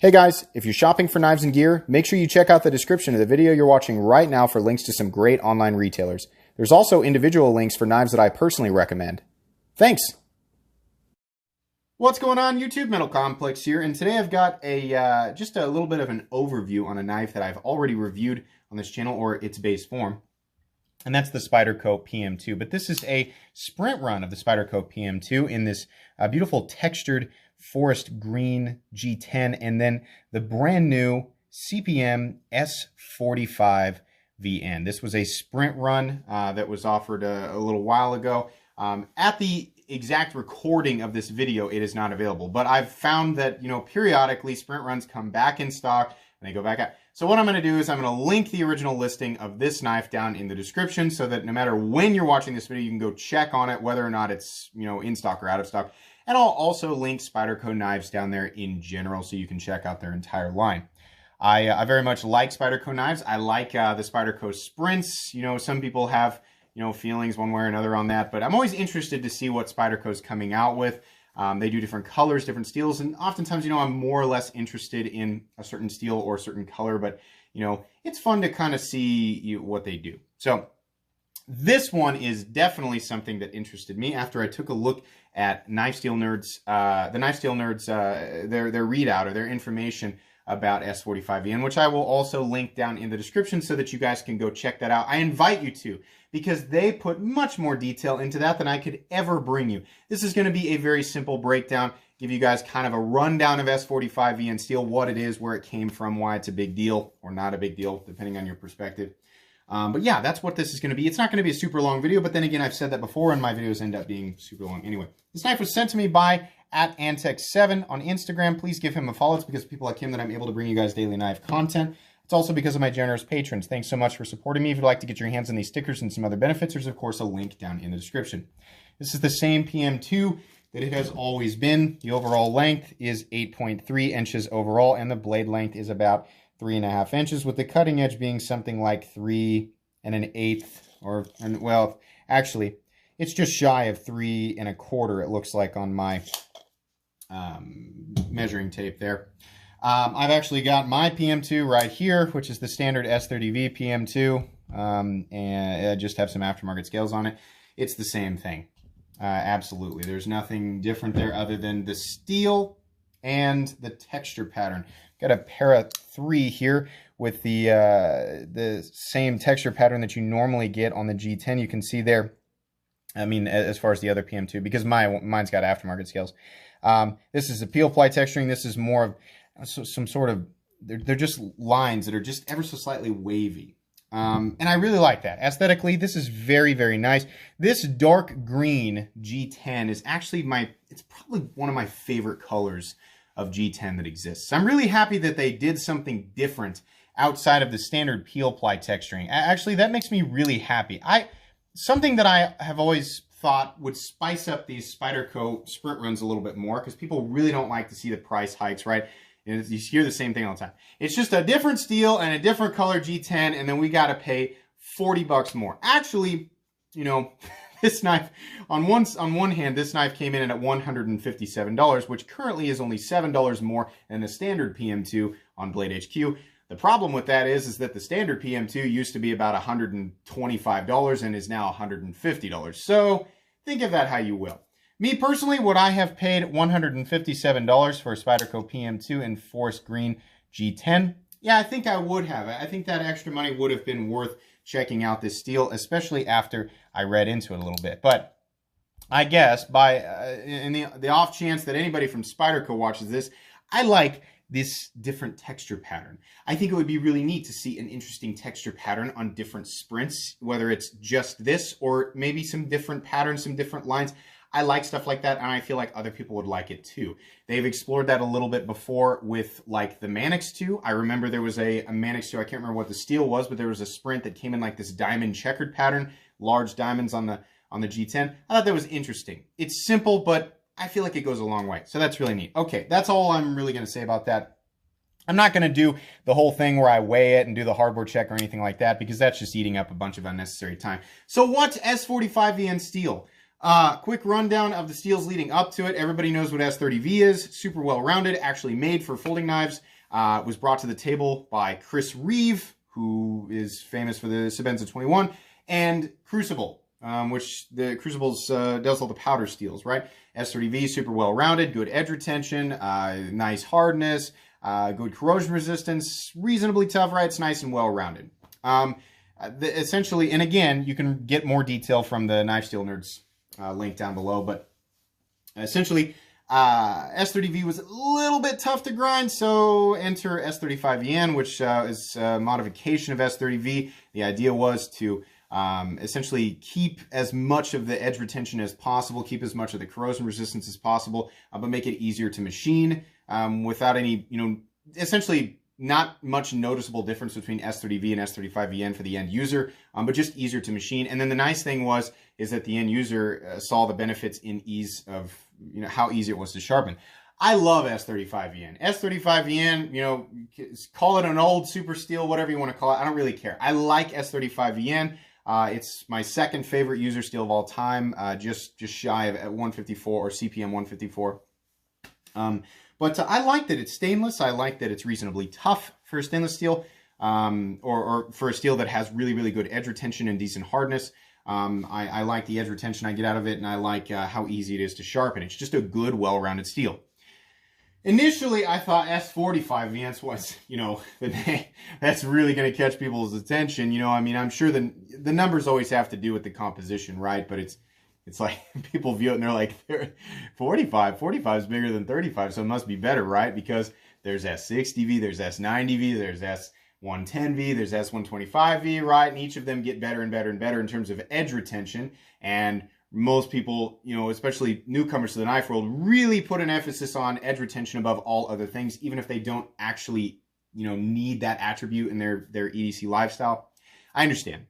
Hey guys, if you're shopping for knives and gear, make sure you check out the description of the video you're watching right now for links to some great online retailers. There's also individual links for knives that I personally recommend. Thanks! What's going on, YouTube? Metal Complex here, and today I've got just a little bit of an overview on a knife that I've already reviewed on this channel, or its base form, and that's the Spyderco PM2. But this is a sprint run of the Spyderco PM2 in this beautiful textured forest green G10, and then the brand new CPM S45VN. This was a sprint run that was offered a little while ago. At the exact recording of this video, it is not available, but I've found that, periodically sprint runs come back in stock and they go back out. So what I'm going to do is I'm going to link the original listing of this knife down in the description so that no matter when you're watching this video, you can go check on it, whether or not it's, in stock or out of stock. And I'll also link Spyderco knives down there in general so you can check out their entire line. I very much like Spyderco knives. I like the Spyderco sprints. Some people have, feelings one way or another on that, but I'm always interested to see what Spyderco's coming out with. They do different colors, different steels, and oftentimes, I'm more or less interested in a certain steel or a certain color, but, it's fun to kind of see what they do. So this one is definitely something that interested me after I took a look at Knife Steel Nerds, the Knife Steel Nerds, their readout or their information about S45VN, which I will also link down in the description so that you guys can go check that out. I invite you to, because they put much more detail into that than I could ever bring you. This is going to be a very simple breakdown, give you guys kind of a rundown of S45VN steel, what it is, where it came from, why it's a big deal or not a big deal, depending on your perspective. But yeah, that's what this is going to be. It's not going to be a super long video, but then again, I've said that before, and my videos end up being super long. Anyway, this knife was sent to me by @Antec7 on Instagram. Please give him a follow. It's because of people like him that I'm able to bring you guys daily knife content. It's also because of my generous patrons. Thanks so much for supporting me. If you'd like to get your hands on these stickers and some other benefits, there's of course a link down in the description. This is the same PM2 that it has always been. The overall length is 8.3 inches overall, and the blade length is about 3.5 inches, with the cutting edge being something like 3 1/8, well, actually, it's just shy of 3 1/4. It looks like on my measuring tape there. I've actually got my PM2 right here, which is the standard S30V PM2, and I just have some aftermarket scales on it. It's the same thing, absolutely. There's nothing different there other than the steel and the texture pattern. Got a para 3 here with the same texture pattern that you normally get on the G10. You can see there, I mean, as far as the other PM2, because mine's got aftermarket scales. This is a peel ply texturing. This is more of some sort of, they're just lines that are just ever so slightly wavy. And I really like that. Aesthetically, this is very, very nice. This dark green G10 is actually it's probably one of my favorite colors of G10 that exists. I'm really happy that they did something different outside of the standard peel ply texturing. Actually, that makes me really happy. Something that I have always thought would spice up these Spyderco sprint runs a little bit more, because people really don't like to see the price hikes, right? And you hear the same thing all the time. It's just a different steel and a different color G10, and then we got to pay 40 bucks more. Actually, this knife, on one hand, this knife came in at $157, which currently is only $7 more than the standard PM2 on Blade HQ. The problem with that is that the standard PM2 used to be about $125 and is now $150. So think of that how you will. Me personally, would I have paid $157 for a Spyderco PM2 in forest green G10? Yeah, I think I would have. I think that extra money would have been worth checking out this steel, especially after I read into it a little bit. But I guess in the off chance that anybody from Spyderco watches this, I like this different texture pattern. I think it would be really neat to see an interesting texture pattern on different sprints, whether it's just this or maybe some different patterns, some different lines. I like stuff like that, and I feel like other people would like it too. They've explored that a little bit before with like the Manix 2. I remember there was a Manix 2, I can't remember what the steel was, but there was a sprint that came in like this diamond checkered pattern, large diamonds on the G10. I thought that was interesting. It's simple, but I feel like it goes a long way. So that's really neat. Okay, that's all I'm really going to say about that. I'm not going to do the whole thing where I weigh it and do the hardware check or anything like that, because that's just eating up a bunch of unnecessary time. So what's S45VN steel? Quick rundown of the steels leading up to it. Everybody knows what S30V is. Super well-rounded, actually made for folding knives. Was brought to the table by Chris Reeve, who is famous for the Sebenza 21, and Crucible, which the Crucibles does all the powder steels, right? S30V, super well-rounded, good edge retention, nice hardness, good corrosion resistance, reasonably tough, right? It's nice and well-rounded. Essentially, and again, you can get more detail from the Knife Steel Nerds link down below, but essentially, S30V was a little bit tough to grind, so enter S45VN, which is a modification of S30V. The idea was to essentially keep as much of the edge retention as possible, keep as much of the corrosion resistance as possible, but make it easier to machine without any, essentially not much noticeable difference between S30V and S35VN for the end user, but just easier to machine. And then the nice thing is that the end user saw the benefits in ease of, how easy it was to sharpen. I love S35VN. S35VN, call it an old super steel, whatever you want to call it. I don't really care. I like S35VN. It's my second favorite user steel of all time, just shy of 154 or CPM 154. But I like that it's stainless. I like that it's reasonably tough for a stainless steel, or for a steel that has really, really good edge retention and decent hardness. I like the edge retention I get out of it, and I like how easy it is to sharpen. It's just a good, well-rounded steel. Initially, I thought S45VN was, the name that's really going to catch people's attention. I'm sure the numbers always have to do with the composition, right? But it's like people view it and they're like, 45 is bigger than 35, so it must be better, right? Because there's S60V, there's S90V, there's S110V, there's S125V, right? And each of them get better and better and better in terms of edge retention. And most people, especially newcomers to the knife world, really put an emphasis on edge retention above all other things, even if they don't actually, need that attribute in their EDC lifestyle. I understand,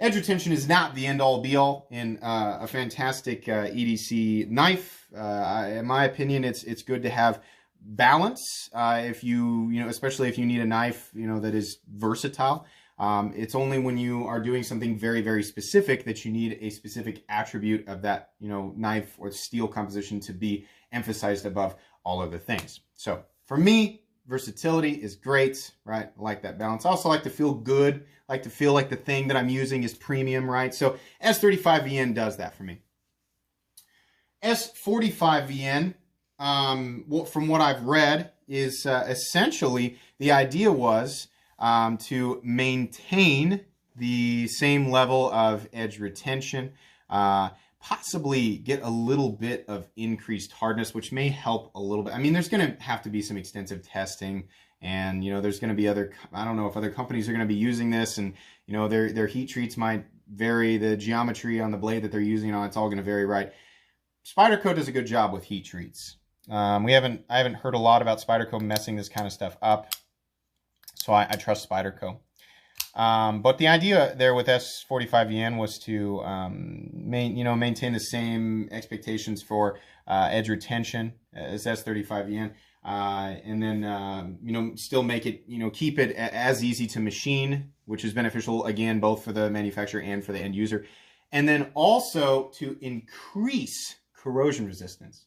Edge retention is not the end-all be-all in a fantastic EDC knife. In my opinion, it's good to have balance. If especially if you need a knife, that is versatile. It's only when you are doing something very, very specific that you need a specific attribute of that, knife or steel composition to be emphasized above all other things. So for me, versatility is great, right? I like that balance. I also like to feel good. I like to feel like the thing that I'm using is premium, right? So S35VN does that for me. S45VN, from what I've read, is essentially the idea was to maintain the same level of edge retention, possibly get a little bit of increased hardness, which may help a little bit. There's going to have to be some extensive testing, and there's going to be I don't know if other companies are going to be using this, and their heat treats might vary, the geometry on the blade that they're using, it's all going to vary, right? Spyderco does a good job with heat treats. I haven't heard a lot about Spyderco messing this kind of stuff up, so I trust Spyderco. But the idea there with S45VN was to maintain the same expectations for edge retention as S35VN, and then still make it keep it as easy to machine, which is beneficial again both for the manufacturer and for the end user, and then also to increase corrosion resistance.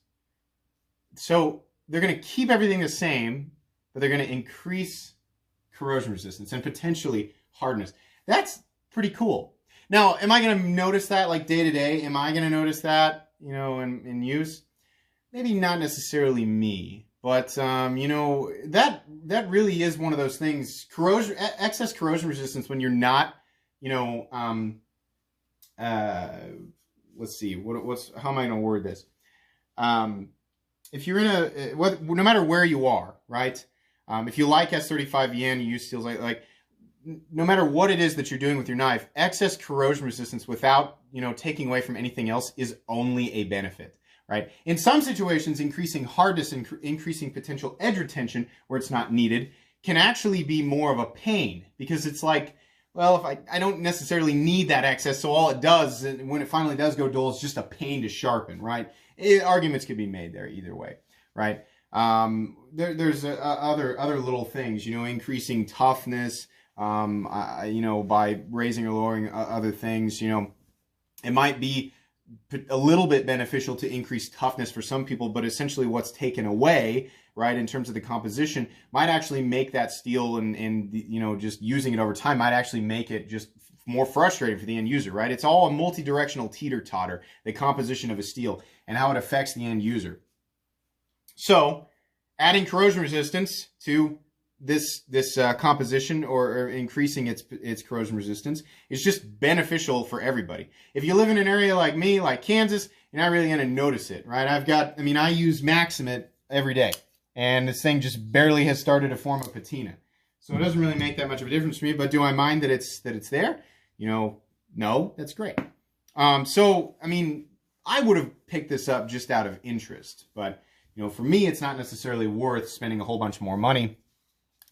So they're going to keep everything the same, but they're going to increase corrosion resistance and potentially hardness. That's pretty cool. Now, am I going to notice that like day to day? Am I going to notice that, in use? Maybe not necessarily me, but that really is one of those things. Excess corrosion resistance when you're not, let's see, how am I going to word this? If you're in no matter where you are, right? If you like S35VN, you use steels like no matter what it is that you're doing with your knife, excess corrosion resistance without, taking away from anything else is only a benefit, right? In some situations, increasing hardness and increasing potential edge retention where it's not needed can actually be more of a pain, because it's like, well, if I don't necessarily need that excess, so all it does, when it finally does go dull, is just a pain to sharpen, right? Arguments could be made there either way, right? There's other little things, increasing toughness, by raising or lowering other things, It might be a little bit beneficial to increase toughness for some people, but essentially what's taken away, right, in terms of the composition, might actually make that steel and you know, just using it over time might actually make it just more frustrating for the end user, right? It's all a multi-directional teeter-totter, the composition of a steel and how it affects the end user. So adding corrosion resistance to this composition or increasing its corrosion resistance is just beneficial for everybody. If you live in an area like me, like Kansas, you're not really going to notice it, right? I use Maximate every day, and this thing just barely has started to form a patina. So it doesn't really make that much of a difference for me, but do I mind that it's there? You know, no, that's great. So, I mean, I would have picked this up just out of interest, but, you know, for me, it's not necessarily worth spending a whole bunch more money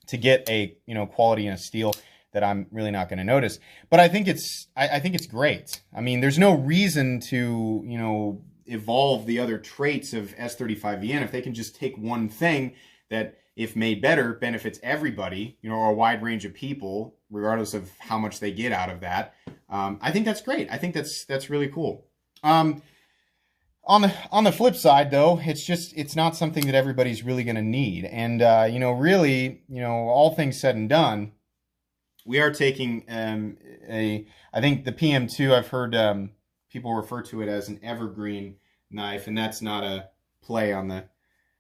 to get a, you know, quality in a steel that I'm really not going to notice. But I think it's great. I mean, there's no reason to, you know, evolve the other traits of S45VN if they can just take one thing that, if made better, benefits everybody, you know, or a wide range of people, regardless of how much they get out of that. I think that's great. I think that's really cool. On the flip side, though, it's not something that everybody's really going to need. And, you know, really, you know, all things said and done, we are taking I think the PM2, I've heard people refer to it as an evergreen knife, and that's not a play on the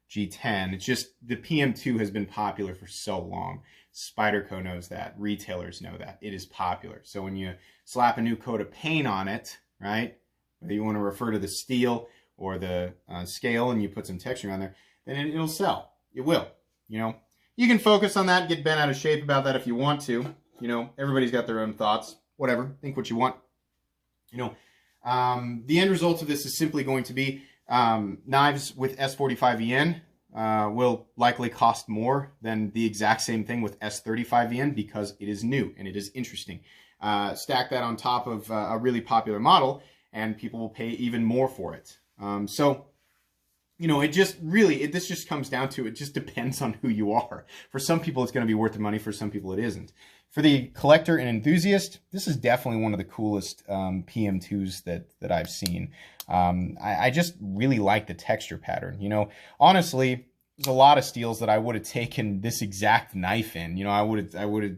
G10. It's just the PM2 has been popular for so long. Spyderco knows that. Retailers know that. It is popular. So when you slap a new coat of paint on it, right, whether you want to refer to the steel or the scale, and you put some texture on there, then it'll sell. It will. You know, you can focus on that, get bent out of shape about that if you want to. You know, everybody's got their own thoughts. Whatever. Think what you want. You know, the end result of this is simply going to be knives with S45VN will likely cost more than the exact same thing with S35VN because it is new and it is interesting. Stack that on top of a really popular model, and people will pay even more for it. So, you know, it just really, this just comes down to, it just depends on who you are. For some people, it's going to be worth the money. For some people, it isn't. For the collector and enthusiast, this is definitely one of the coolest PM2s that I've seen. I just really like the texture pattern. You know, honestly, there's a lot of steels that I would have taken this exact knife in. You know, I would have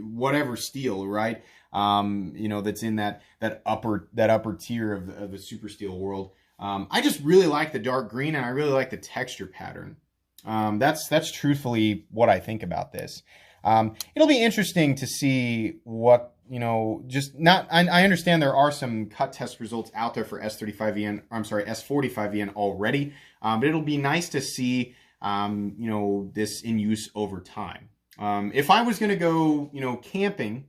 whatever steel, right? You know, that's in that upper tier of the super steel world. I just really like the dark green, and I really like the texture pattern. That's truthfully what I think about this. It'll be interesting to see what, you know, I understand there are some cut test results out there for S35VN, I'm sorry, S45VN already, but it'll be nice to see, you know, this in use over time. If I was going to go, you know, camping,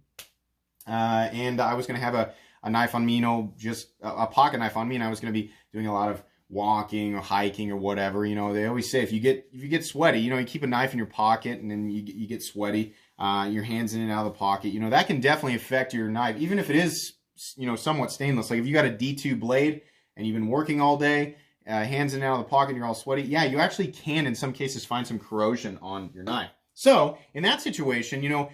and I was going to have a knife on me, you know, just a pocket knife on me, and I was going to be doing a lot of walking or hiking or whatever, you know, they always say if you get sweaty, you know, you keep a knife in your pocket and then you get sweaty, your hands in and out of the pocket, you know, that can definitely affect your knife, even if it is, you know, somewhat stainless. Like if you got a D2 blade and you've been working all day, hands in and out of the pocket, and you're all sweaty, yeah, you actually can in some cases find some corrosion on your knife. So in that situation, you know,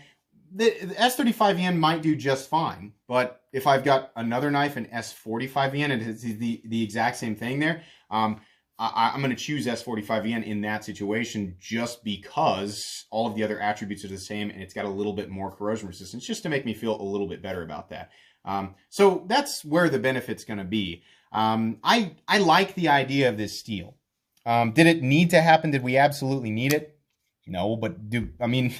the S35VN might do just fine, but if I've got another knife, an S45VN, and it's the exact same thing there, I'm going to choose S45VN in that situation just because all of the other attributes are the same, and it's got a little bit more corrosion resistance, just to make me feel a little bit better about that. So that's where the benefit's going to be. I like the idea of this steel. Did it need to happen? Did we absolutely need it? No, but I mean...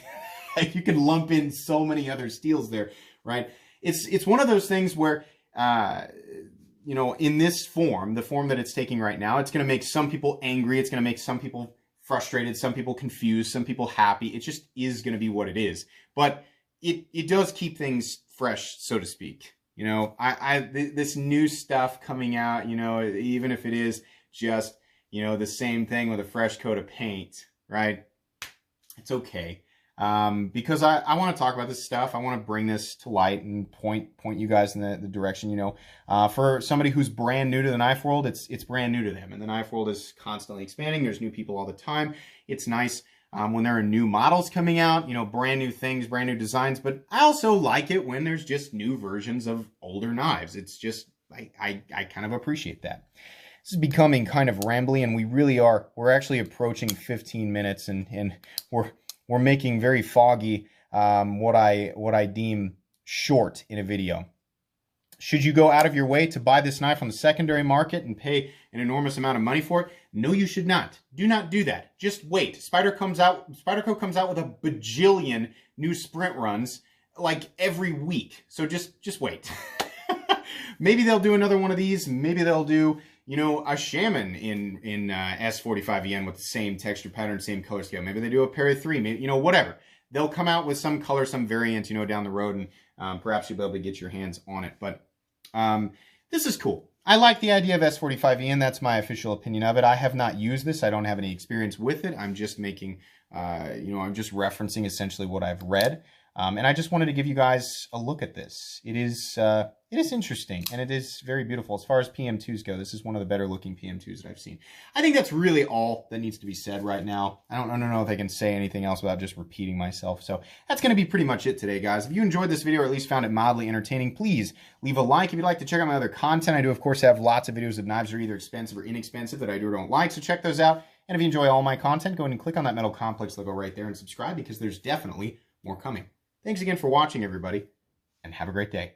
you can lump in so many other steels there, right? It's one of those things where, you know, in this form, the form that it's taking right now, it's going to make some people angry. It's going to make some people frustrated, some people confused, some people happy. It just is going to be what it is. But it does keep things fresh, so to speak. You know, this new stuff coming out, you know, even if it is just, you know, the same thing with a fresh coat of paint, right? It's okay. Because I want to talk about this stuff. I want to bring this to light and point you guys in the direction, you know, for somebody who's brand new to the knife world, it's brand new to them. And the knife world is constantly expanding. There's new people all the time. It's nice when there are new models coming out, you know, brand new things, brand new designs. But I also like it when there's just new versions of older knives. It's just I kind of appreciate that. This is becoming kind of rambly, and we really are. We're actually approaching 15 minutes, and we're making very foggy what I deem short in a video. Should you go out of your way to buy this knife on the secondary market and pay an enormous amount of money for it? No, you should not. Do not do that. Just wait. Spyderco comes out with a bajillion new sprint runs like every week. So just wait. Maybe they'll do another one of these. Maybe they'll do, you know, a Shaman in S45VN with the same texture pattern, same color scale. Maybe they do a Para 3, maybe, you know, whatever. They'll come out with some color, some variant, you know, down the road, and perhaps you'll be able to get your hands on it. But this is cool. I like the idea of S45VN. That's my official opinion of it. I have not used this. I don't have any experience with it. I'm just making, you know, I'm just referencing essentially what I've read. And I just wanted to give you guys a look at this. It is interesting, and it is very beautiful. As far as PM2s go, this is one of the better looking PM2s that I've seen. I think that's really all that needs to be said right now. I don't know if I can say anything else without just repeating myself. So that's going to be pretty much it today, guys. If you enjoyed this video or at least found it mildly entertaining, please leave a like. If you'd like to check out my other content, I do, of course, have lots of videos of knives that are either expensive or inexpensive that I do or don't like, so check those out. And if you enjoy all my content, go ahead and click on that Metal Complex logo right there and subscribe, because there's definitely more coming. Thanks again for watching, everybody, and have a great day.